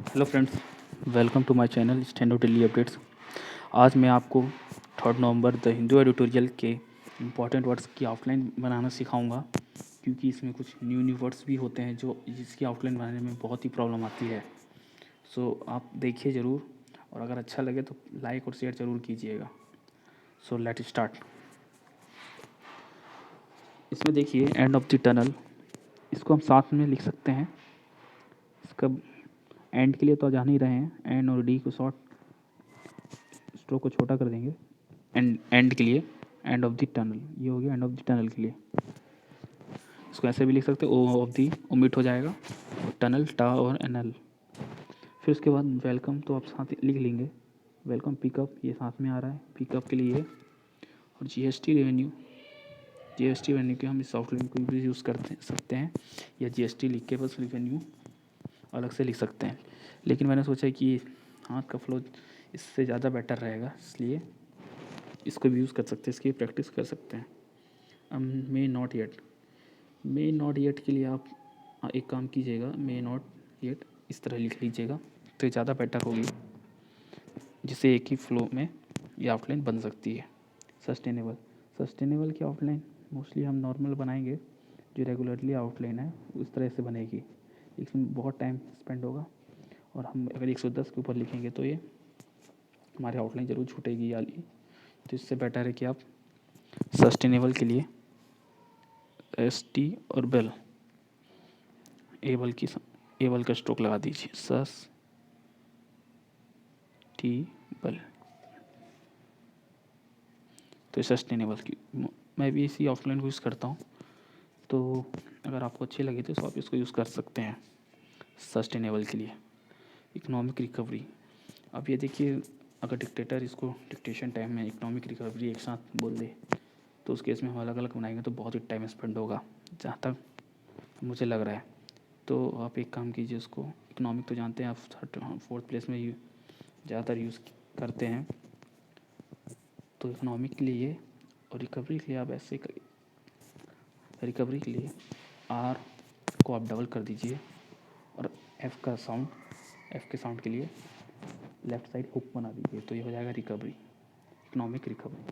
Hello friends, welcome to my channel steno daily updates. आज मैं आपको 3 नवंबर द हिंदू एडिटोरियल के इम्पॉर्टेंट वर्ड्स की आउटलाइन बनाना सिखाऊंगा, क्योंकि इसमें कुछ न्यू वर्ड्स भी होते हैं जो जिसकी आउटलाइन बनाने में बहुत ही प्रॉब्लम आती है। सो आप देखिए ज़रूर, और अगर अच्छा लगे तो लाइक और शेयर ज़रूर कीजिएगा। So let start. इसमें देखिए एंड ऑफ द टनल, इसको हम साथ में लिख सकते हैं। इसका एंड के लिए तो जान ही रहे हैं, एंड और डी को शॉर्ट स्ट्रोक को छोटा कर देंगे। एंड के लिए एंड ऑफ द टनल, ये हो गया एंड ऑफ द टनल के लिए। इसको ऐसे भी लिख सकते हैं, ओ ऑफ दी ओमिट हो जाएगा, टनल टा और एनएल। फिर उसके बाद वेलकम तो आप साथ लिख लेंगे, वेलकम पिकअप ये साथ में आ रहा है, पिकअप के लिए। और जीएसटी रेवेन्यू के हम इस सॉफ्टवेयर को भी यूज़ करते सकते हैं, या जीएसटी लिख के बस रेवेन्यू अलग से लिख सकते हैं। लेकिन मैंने सोचा कि हाथ का फ्लो इससे ज़्यादा बेटर रहेगा, इसलिए इसको भी यूज़ कर सकते हैं, इसकी प्रैक्टिस कर सकते हैं। मे नॉट येट के लिए आप एक काम कीजिएगा, मे नॉट येट इस तरह लिख लीजिएगा तो ज़्यादा बेटर होगी, जिससे एक ही फ्लो में ये आउटलाइन बन सकती है। सस्टेनेबल की आउटलाइन मोस्टली हम नॉर्मल बनाएंगे, जो रेगुलरली आउटलाइन है उस तरह से बनेगी, इसमें बहुत टाइम स्पेंड होगा। और हम अगर 110 के ऊपर लिखेंगे तो ये हमारी आउटलाइन ज़रूर छूटेगी वाली। तो इससे बेटर है कि आप सस्टेनेबल के लिए एस टी और बेल एबल का स्ट्रोक लगा दीजिए, सस टी बल। तो सस्टेनेबल की मैं भी इसी आउटलाइन को यूज़ करता हूँ, तो अगर आपको अच्छी लगे तो आप इसको यूज़ कर सकते हैं सस्टेनेबल के लिए। इकोनॉमिक रिकवरी, अब ये देखिए, अगर डिक्टेटर इसको डिक्टेशन टाइम में इकोनॉमिक रिकवरी एक साथ बोल दे तो उस केस में हम अलग अलग बनाएंगे तो बहुत ही टाइम स्पेंड होगा, जहाँ तक मुझे लग रहा है। तो आप एक काम कीजिए, उसको इकोनॉमिक तो जानते हैं आप, 4th प्लेस में ज़्यादातर यूज़ करते हैं, तो इकोनॉमिक के लिए और रिकवरी के लिए आप ऐसे करिए, रिकवरी के लिए आर को आप डबल कर दीजिए और एफ के साउंड के लिए लेफ़्ट साइड हुक बना दीजिए, तो ये हो जाएगा रिकवरी, इकोनॉमिक रिकवरी।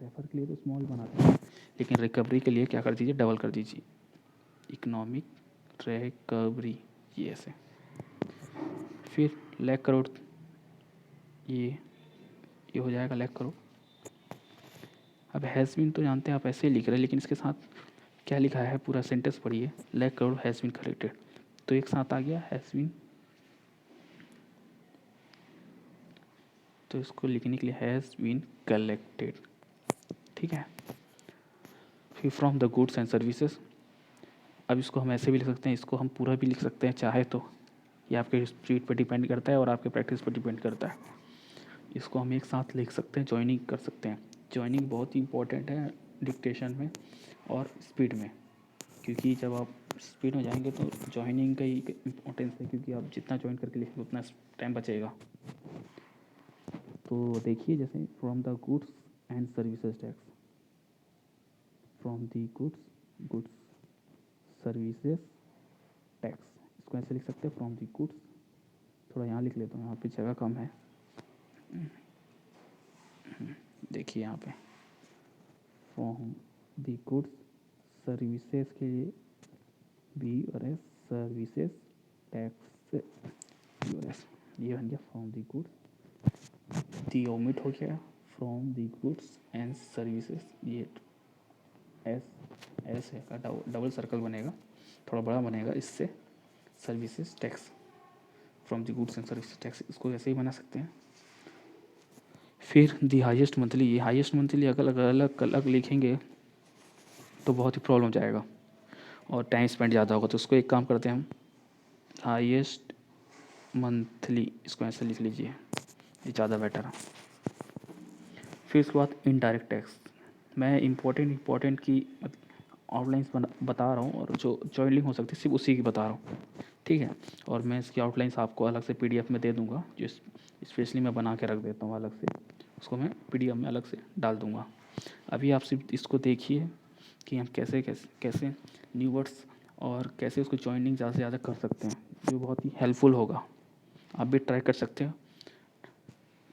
रेफर के लिए तो स्मॉल बनाते हैं, लेकिन रिकवरी के लिए क्या कर दीजिए, डबल कर दीजिए, इकोनॉमिक रिकवरी, ये ऐसे। फिर लाख करोड़, ये हो जाएगा लाख करोड़। अब हैज़ बीन तो जानते हैं आप, ऐसे ही लिख रहे हैं, लेकिन इसके साथ क्या लिखा है पूरा सेंटेंस पढ़िए, lakh crore has been collected, तो एक साथ आ गया हैज़ बीन। तो इसको लिखने के लिए हैज़ बीन कलेक्टेड, ठीक है। फिर from the goods and services, अब इसको हम ऐसे भी लिख सकते हैं, इसको हम पूरा भी लिख सकते हैं चाहे तो, ये आपके स्पीड पर डिपेंड करता है और आपके प्रैक्टिस पर डिपेंड करता है। इसको हम एक साथ लिख सकते हैं, जॉइनिंग कर सकते हैं। जॉइनिंग बहुत ही इंपॉर्टेंट है डिक्टेशन में और स्पीड में, क्योंकि जब आप स्पीड में जाएंगे तो जॉइनिंग का ही इम्पोर्टेंस है, क्योंकि आप जितना जॉइन करके लिखेंगे उतना टाइम बचेगा। तो देखिए, जैसे from the goods and services tax, from the goods services tax, इसको ऐसे लिख सकते हैं, फ्रॉम द गुड्स। थोड़ा यहाँ लिख लेता हूँ, यहाँ पे जगह कम है। देखिए यहाँ पे फ्रॉम द गुड्स सर्विसेज के लिए बी और एस, सर्विसेज टैक्स बी और एस, ये बन गया from the goods. The omit हो गया, from the goods and services, ये एस है का डबल सर्कल बनेगा, थोड़ा बड़ा बनेगा इससे, services tax, from the goods and services tax, इसको ऐसे ही बना सकते हैं। फिर दी हाईएस्ट मंथली, ये हाईएस्ट मंथली अलग लिखेंगे तो बहुत ही प्रॉब्लम जाएगा और टाइम स्पेंड ज़्यादा होगा, तो उसको एक काम करते हैं हम, हाईएस्ट मंथली, इसको ऐसे लिख लीजिए, ये ज़्यादा बेटर है। फिर उसके बाद इनडायरेक्ट टैक्स, मैं इम्पोर्टेंट की आउटलाइंस बता रहा हूँ, और जो जॉइनिंग हो सकती है सिर्फ उसी की बता रहा हूँ, ठीक है। और मैं इसकी आउटलाइंस आपको अलग से पीडीएफ में दे दूँगा, जो स्पेशली मैं बना के रख देता हूँ अलग से, उसको मैं पीडीएफ में अलग से डाल दूँगा। अभी आप सिर्फ इसको देखिए कि हम कैसे न्यू वर्ड्स और कैसे उसको जॉइनिंग ज़्यादा से ज़्यादा कर सकते हैं, जो बहुत ही हेल्पफुल होगा। आप भी ट्राई कर सकते हो,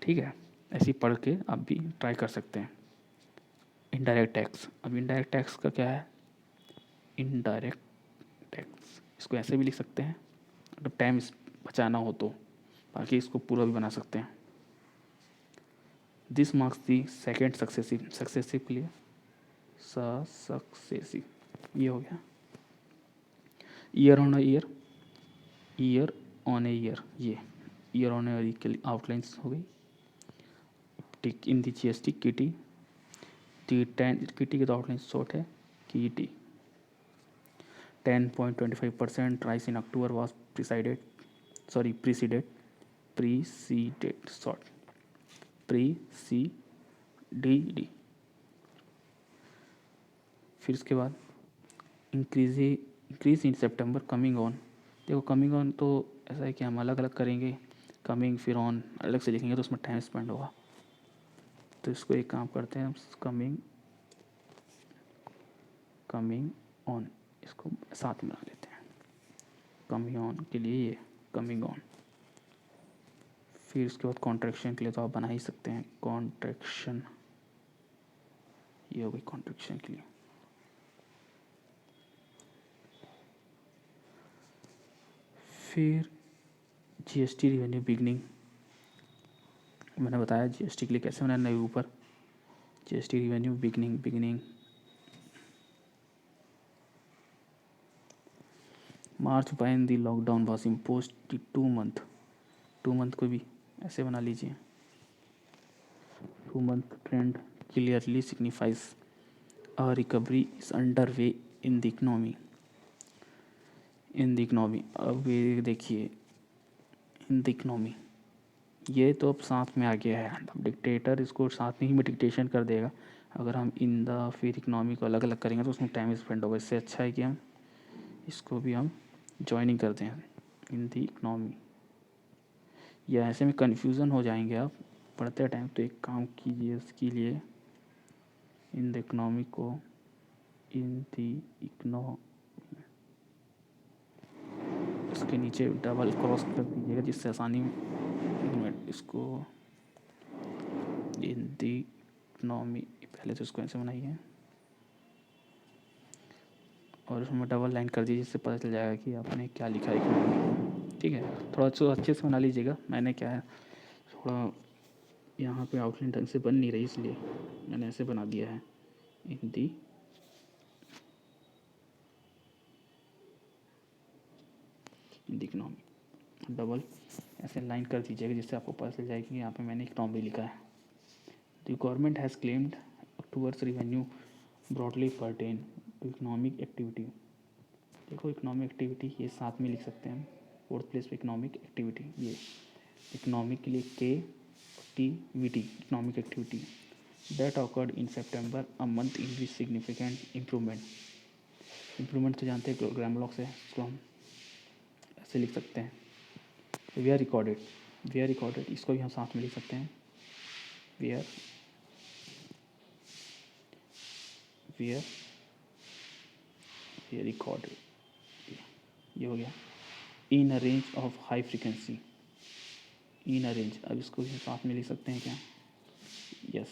ठीक है, ऐसे ही पढ़ के आप भी ट्राई कर सकते हैं। इनडायरेक्ट टैक्स, अब इनडायरेक्ट टैक्स का क्या है, इनडायरेक्ट टैक्स इसको ऐसे भी लिख सकते हैं अगर टाइम बचाना हो तो, बाकी इसको पूरा भी बना सकते हैं। This marks the second successive के लिए सक्सेसिव, ये हो गया। Year on year, year on a year, ये ईयर ऑन ईयर के लिए आउटलाइंस हो गई। टिक इन दी GST किटी, किटी की तो आउटलाइन शॉर्ट है, kitty 10.25% rise in October was preceded फिर इसके बाद increase in September coming on. देखो कमिंग ऑन तो ऐसा है कि हम अलग अलग करेंगे, कमिंग फिर ऑन अलग से लिखेंगे तो उसमें टाइम स्पेंड होगा। तो इसको एक काम करते हैं हम, कमिंग ऑन इसको साथ में बना लेते हैं। कमिंग ऑन के लिए ये कमिंग ऑन, फिर उसके बाद कॉन्ट्रैक्शन के लिए तो आप बना ही सकते हैं कॉन्ट्रैक्शन, ये हो गई कॉन्ट्रैक्शन के लिए। फिर GST रिवेन्यू बिगनिंग, मैंने बताया GST के लिए कैसे बनाना है ऊपर। GST revenue beginning March when the lockdown was imposed 2 month को भी ऐसे बना लीजिए। 2 month trend clearly signifies a recovery is under way in the economy. अब ये देखिए इन द इकोनॉमी, ये तो अब साथ में आ गया है, अब डिक्टेटर इसको साथ में ही में डिक्टेशन कर देगा। अगर हम इन द फिर इकोनॉमी को अलग अलग करेंगे तो उसमें टाइम स्पेंड होगा। इससे अच्छा है कि हम इसको भी हम ज्वाइनिंग करते हैं इन द इकोनॉमी, या ऐसे में कन्फ्यूज़न हो जाएंगे आप पढ़ते टाइम। तो एक काम कीजिए उसके लिए, इन द इकोनॉमी को इन द इकोनॉमी इसके नीचे डबल क्रॉस कर दीजिएगा जिससे आसानी में इसको इन द इकोनॉमी, पहले तो इसको ऐसे बनाइए और उसमें डबल लाइन कर दीजिए, जिससे पता चल जाएगा कि आपने क्या लिखा है इकोनॉमी। ठीक है, थोड़ा सा अच्छे से बना लीजिएगा। मैंने क्या है थोड़ा यहाँ पे आउटलाइन ढंग से बन नहीं रही, इसलिए मैंने ऐसे बना दिया है इन दी इकोनॉमी, डबल ऐसे लाइन कर दीजिएगा जिससे आपको पता चल जाएगा कि यहाँ पे मैंने इकोनॉमी लिखा है। The government has claimed October's revenue broadly pertain to economic activity. देखो इकोनॉमिक एक्टिविटी ये साथ में लिख सकते हैं, 4th प्लेस पे इकोनॉमिक एक्टिविटी, ये इकोनॉमिक के लिए KTVT economic activity that occurred in September a month in which significant improvement तो जानते हैं ग्रामर लॉ से, इसको हम ऐसे लिख सकते हैं। वी आर रिकॉर्डेड इसको भी हम साथ में लिख सकते हैं, वी आर रिकॉर्डेड, ये हो गया। In a range of high frequency, in a range, अब इसको भी साथ में लिख सकते हैं क्या, yes,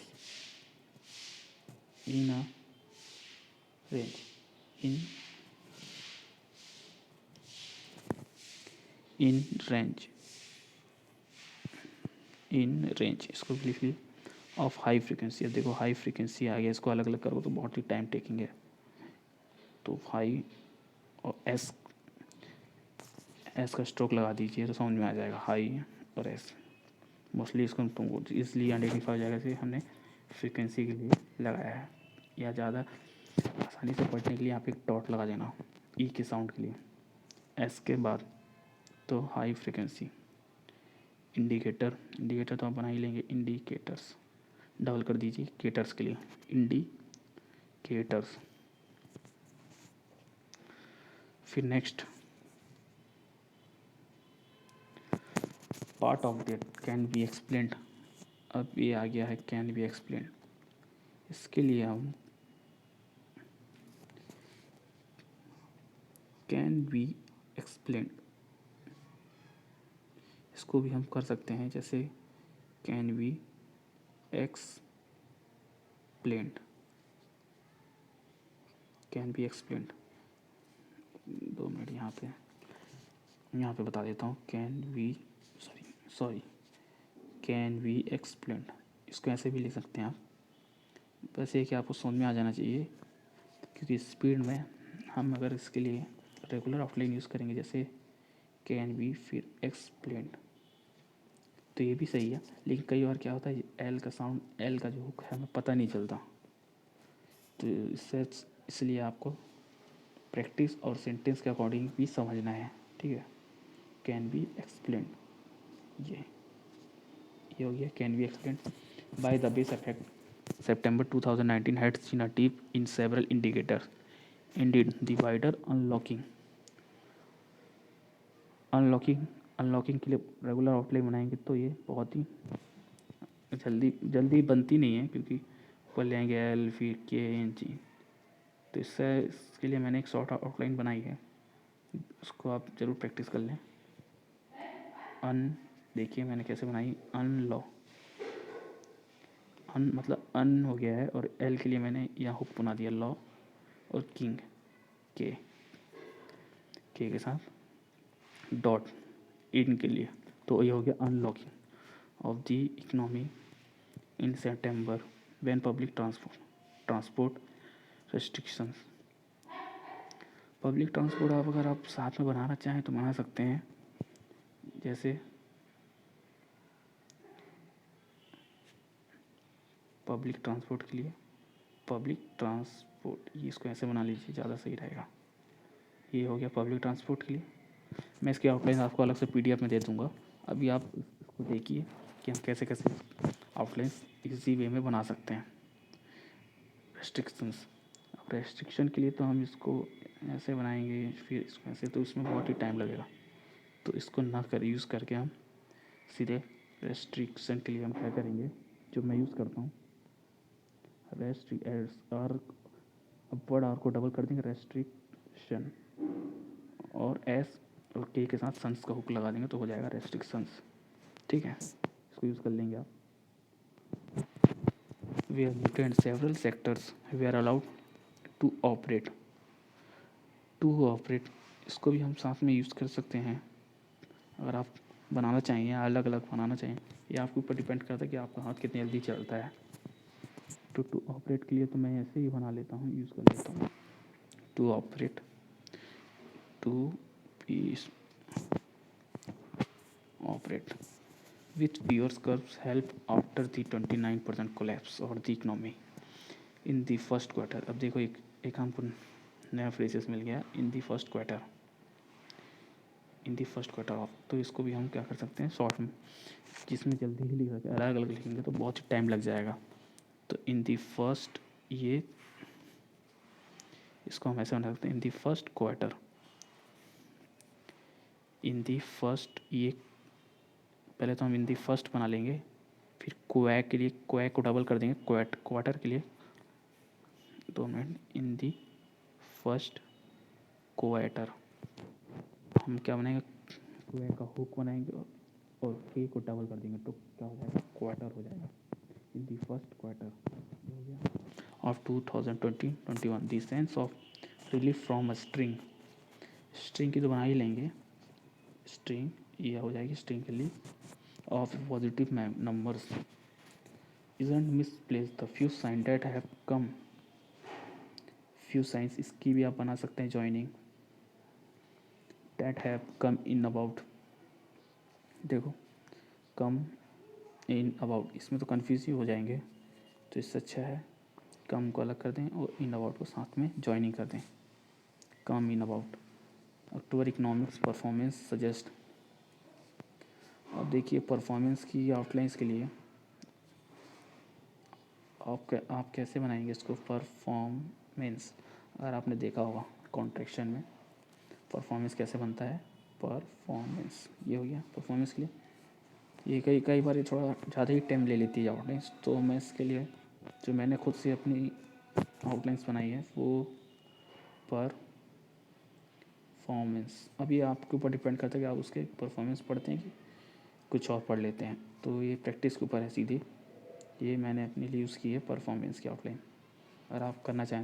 in a range, in range इसको भी लिख लीजिए ऑफ हाई फ्रीक्वेंसी। अब देखो हाई फ्रीक्वेंसी आ गया, इसको अलग अलग करो तो बहुत ही टाइम टेकिंग है। तो हाई और एस का स्ट्रोक लगा दीजिए तो समझ में आ जाएगा, हाई और एस। मोस्टली इसको तुमको इसलिए आइडेंटिफाई हो जाएगा कि हमने फ्रीक्वेंसी के लिए लगाया है, या ज़्यादा आसानी से पढ़ने के लिए यहाँ पे एक डॉट लगा देना ई के साउंड के लिए। एस के बाद तो हाई फ्रीक्वेंसी, इंडिकेटर तो आप बना ही लेंगे, इंडिकेटर्स डबल कर दीजिए केटर्स के लिए, इंडिकेटर्स। फिर next part of that can be explained, अब ये आ गया है कैन बी एक्सप्लेन। इसके लिए हम कैन बी एक्सप्लेन इसको भी हम कर सकते हैं, जैसे can be explained, can be explained. 2 minute यहाँ पे बता देता हूँ। Can be sorry can be explained, इसको ऐसे भी लिख सकते हैं आप। बस ये कि आपको समझ में आ जाना चाहिए, क्योंकि स्पीड में हम अगर इसके लिए रेगुलर आउटलाइन यूज़ करेंगे, जैसे कैन बी फिर एक्सप्लेन्ड, तो ये भी सही है। लेकिन कई बार क्या होता है, एल का साउंड, एल का जो हुक है, हमें पता नहीं चलता। तो इसलिए आपको प्रैक्टिस और सेंटेंस के अकॉर्डिंग भी समझना है, ठीक है। कैन बी एक्सप्लेन्ड, ये हो गया can be explained. By the base effect September 2019 had seen a dip in several indicators. Indeed, the wider unlocking के लिए रेगुलर आउटलाइन बनाएंगे तो ये बहुत ही जल्दी बनती नहीं है, क्योंकि ऊपर ले आएंगे एल फिर के एन जी। तो इसके लिए मैंने एक शॉर्ट आउटलाइन बनाई है, उसको आप ज़रूर प्रैक्टिस कर लें। देखिए मैंने कैसे बनाई। अन मतलब अन हो गया है, और एल के लिए मैंने यहाँ हुक बना दिया लॉ, और किंग के के साथ डॉट इन के लिए, तो ये हो गया unlocking of the economy in September when public transport restrictions. Public transport आप अगर आप साथ में बनाना चाहें तो बना सकते हैं, जैसे पब्लिक ट्रांसपोर्ट के लिए पब्लिक ट्रांसपोर्ट, ये इसको ऐसे बना लीजिए, ज़्यादा सही रहेगा। ये हो गया पब्लिक ट्रांसपोर्ट के लिए। मैं इसकी आउटलाइन आपको अलग से पीडीएफ में दे दूँगा। अभी आप इसको देखिए कि हम कैसे कैसे आउटलाइन इजी वे में बना सकते हैं। रेस्ट्रिक्शंस, अब रेस्ट्रिक्शन के लिए तो हम इसको ऐसे बनाएंगे, फिर इसको ऐसे, तो इसमें बहुत ही टाइम लगेगा। तो इसको ना कर यूज़ करके हम सीधे रेस्ट्रिक्शन के लिए हम क्या करेंगे, जो मैं यूज़ करता हूँ, आर अपवर्ड आर को डबल कर देंगे रेस्ट्रिक्शन, और एस और के साथ सन्स का हुक लगा देंगे तो हो जाएगा रेस्ट्रिक्शंस, ठीक है। इसको यूज़ कर लेंगे आप। We are limited several sectors we are allowed to operate, इसको भी हम साथ में यूज़ कर सकते हैं। अगर आप बनाना चाहिए, अलग अलग बनाना चाहिए, ये आपके ऊपर डिपेंड करता है कि आपका हाथ कितनी जल्दी चलता है। टू ऑपरेट के लिए तो मैं ऐसे ही बना लेता हूँ, यूज़ कर लेता हूँ। To operate, to piece operate which Pierce curves help after the 29% collapse of the economy in the first quarter। अब देखो एक हमको नया फ्रेजेस मिल गया, इन दी फर्स्ट क्वार्टर ऑफ, तो इसको भी हम क्या कर सकते हैं शॉर्ट में, जिसमें जल्दी ही लिख सकते हैं, अलग अलग लिखेंगे तो बहुत ही टाइम लग जाएगा। तो इन दी फर्स्ट, ये इसको हम ऐसे बना सकते हैं, in the first quarter, in the first, ये पहले तो हम इन दी फर्स्ट बना लेंगे, फिर क्वैक के लिए क्वैक को डबल कर देंगे क्वार्टर के लिए। 2 minute. In the first quarter हम क्या बनाएंगे, क्वैक का हुक बनाएंगे और के को डबल कर देंगे तो क्या हो जाएगा, क्वार्टर हो जाएगा। इन दी फर्स्ट क्वार्टर हो गया of 2020-21 the sense of relief from a string की तो बना ही लेंगे, स्ट्रिंग ये हो जाएगी, स्ट्रिंग के लिए of positive numbers isn't misplaced, the few signs that have come, few signs इसकी भी आप बना सकते हैं joining, that have come in about, देखो come in about, इसमें तो कन्फ्यूज ही हो जाएंगे, तो इससे अच्छा है कम को अलग कर दें और इन अबाउट को साथ में ज्वाइनिंग कर दें। Come in about October economics performance suggest. अब देखिए परफॉर्मेंस की आउटलाइंस के लिए आप कैसे बनाएंगे इसको, परफॉर्मेंस, अगर आपने देखा होगा कॉन्ट्रैक्शन में परफॉर्मेंस कैसे बनता है, परफॉर्मेंस, ये हो गया परफॉर्मेंस के लिए। ये कई बार ये थोड़ा ज़्यादा ही टाइम ले लेती है आउटलाइंस, तो मैं इसके लिए जो मैंने खुद से अपनी आउटलाइंस बनाई है वो परफॉर्मेंस। अब ये आपके ऊपर डिपेंड करता है कि आप उसके परफॉर्मेंस पढ़ते हैं कि कुछ और पढ़ लेते हैं। तो ये प्रैक्टिस के ऊपर है सीधे, ये मैंने अपने लिए यूज़ की है परफॉर्मेंस की आउटलाइन। अगर आप करना चाहें